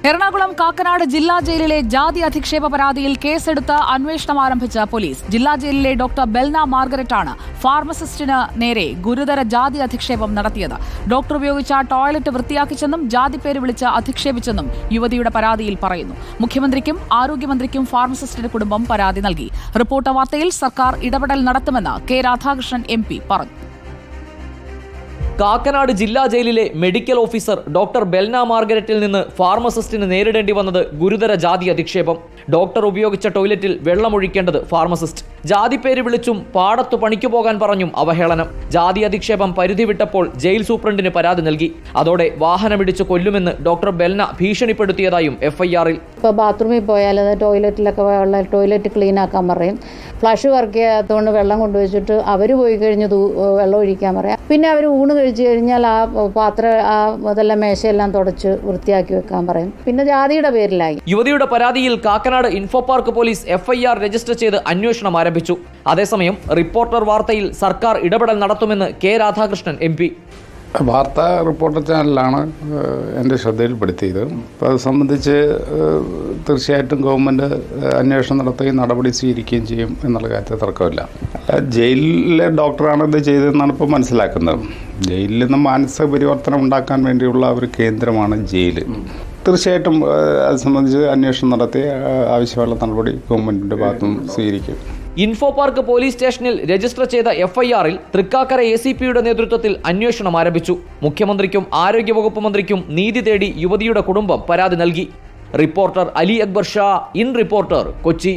എറണാകുളം കാക്കനാട് ജില്ലാ ജയിലിലെ ജാതി അധിക്ഷേപ പരാതിയിൽ കേസെടുത്ത് അന്വേഷണം ആരംഭിച്ച പോലീസ്. ജില്ലാ ജയിലിലെ ഡോക്ടർ ബെൽന മാർഗരറ്റാണ് ഫാർമസിസ്റ്റിന് നേരെ ഗുരുതര ജാതി അധിക്ഷേപം നടത്തിയത്. ഡോക്ടർ ഉപയോഗിച്ച ടോയ്ലറ്റ് വൃത്തിയാക്കിച്ചെന്നും ജാതിപ്പേര് വിളിച്ച് അധിക്ഷേപിച്ചെന്നും യുവതിയുടെ പരാതിയിൽ പറയുന്നു. മുഖ്യമന്ത്രിക്കും ആരോഗ്യമന്ത്രിക്കും ഫാർമസിസ്റ്റിന്റെ കുടുംബം പരാതി നൽകി. റിപ്പോർട്ടർ വാർത്തയിൽ സർക്കാർ ഇടപെടൽ നടത്തുമെന്ന് കെ രാധാകൃഷ്ണൻ MP പറഞ്ഞു. കാക്കനാട് ജില്ലാ ജയിലിലെ മെഡിക്കൽ ഓഫീസർ ഡോക്ടർ ബെൽന മാർഗരറ്റിൽ നിന്ന് ഫാർമസിസ്റ്റിന് നേരിടേണ്ടി വന്നത് ഗുരുതര ജാതി അധിക്ഷേപം. ഡോക്ടർ ഉപയോഗിച്ച ടോയ്ലറ്റിൽ വെള്ളമൊഴിക്കേണ്ടത് ഫാർമസിസ്റ്റ്. ജാതിപ്പേര് വിളിച്ചും പാടത്തു പണിക്കു പോകാൻ പറഞ്ഞും അവഹേളനം. ജാതി അധിക്ഷേപം പരിധി വിട്ടപ്പോൾ ജയിൽ സൂപ്രണ്ടിന് പരാതി നൽകി. അതോടെ വാഹനമിടിച്ച് കൊല്ലുമെന്ന് ഡോക്ടർ ബെൽന ഭീഷണിപ്പെടുത്തിയതായും FIR-ൽ. ഇപ്പോൾ ബാത്റൂമിൽ പോയാൽ ടോയ്ലറ്റിലൊക്കെ ടോയ്ലറ്റ് ക്ലീൻ ആക്കാൻ പറയും. ഫ്ലഷ് വർക്ക് ചെയ്യാത്തതുകൊണ്ട് വെള്ളം കൊണ്ടുവച്ചിട്ട് അവർ പോയി കഴിഞ്ഞ് വെള്ളം ഒഴിക്കാൻ പറയാം. പിന്നെ അവർ ഊണ് കഴിച്ചു കഴിഞ്ഞാൽ ആ പാത്രം അതെല്ലാം മേശയെല്ലാം തുടച്ച് വൃത്തിയാക്കി വെക്കാൻ പറയും. പിന്നെ ജാതിയുടെ പേരിലായി. യുവതിയുടെ പരാതിയിൽ Kakkanad info park police FIR register ചെയ്ത് അന്വേഷണം ആരംഭിച്ചു. അതേസമയം റിപ്പോർട്ടർ വാർത്തയിൽ സർക്കാർ ഇടപെടൽ നടത്തുമെന്ന് കെ രാധാകൃഷ്ണൻ MP. വാർത്താ റിപ്പോർട്ടർ ചാനലാണ് എൻ്റെ ശ്രദ്ധയിൽപ്പെടുത്തിയത്. അപ്പോൾ അത് സംബന്ധിച്ച് തീർച്ചയായിട്ടും ഗവൺമെൻറ് അന്വേഷണം നടത്തുകയും നടപടി സ്വീകരിക്കുകയും ചെയ്യും എന്നുള്ള കാര്യത്തിൽ തർക്കമില്ല. ജയിലിലെ ഡോക്ടറാണ് ഇത് ചെയ്തതെന്നാണ് ഇപ്പോൾ മനസ്സിലാക്കുന്നത്. ജയിലിൽ നിന്ന് മാനസിക പരിവർത്തനം ഉണ്ടാക്കാൻ വേണ്ടിയുള്ള ഒരു കേന്ദ്രമാണ് ജയിൽ. തീർച്ചയായിട്ടും അത് സംബന്ധിച്ച് അന്വേഷണം നടത്തി ആവശ്യമുള്ള നടപടി ഗവൺമെൻറ്റിൻ്റെ ഭാഗത്തുനിന്ന് സ്വീകരിക്കും. ഇൻഫോ പാർക്ക് പോലീസ് സ്റ്റേഷനിൽ രജിസ്റ്റർ ചെയ്ത FIR-ൽ തൃക്കാക്കര ACP-യുടെ നേതൃത്വത്തിൽ അന്വേഷണം ആരംഭിച്ചു. മുഖ്യമന്ത്രിക്കും ആരോഗ്യവകുപ്പ് മന്ത്രിക്കും നീതി തേടി യുവതിയുടെ കുടുംബം പരാതി നൽകി. Reporter Ali Akbar Shah, in reporter, Kochi.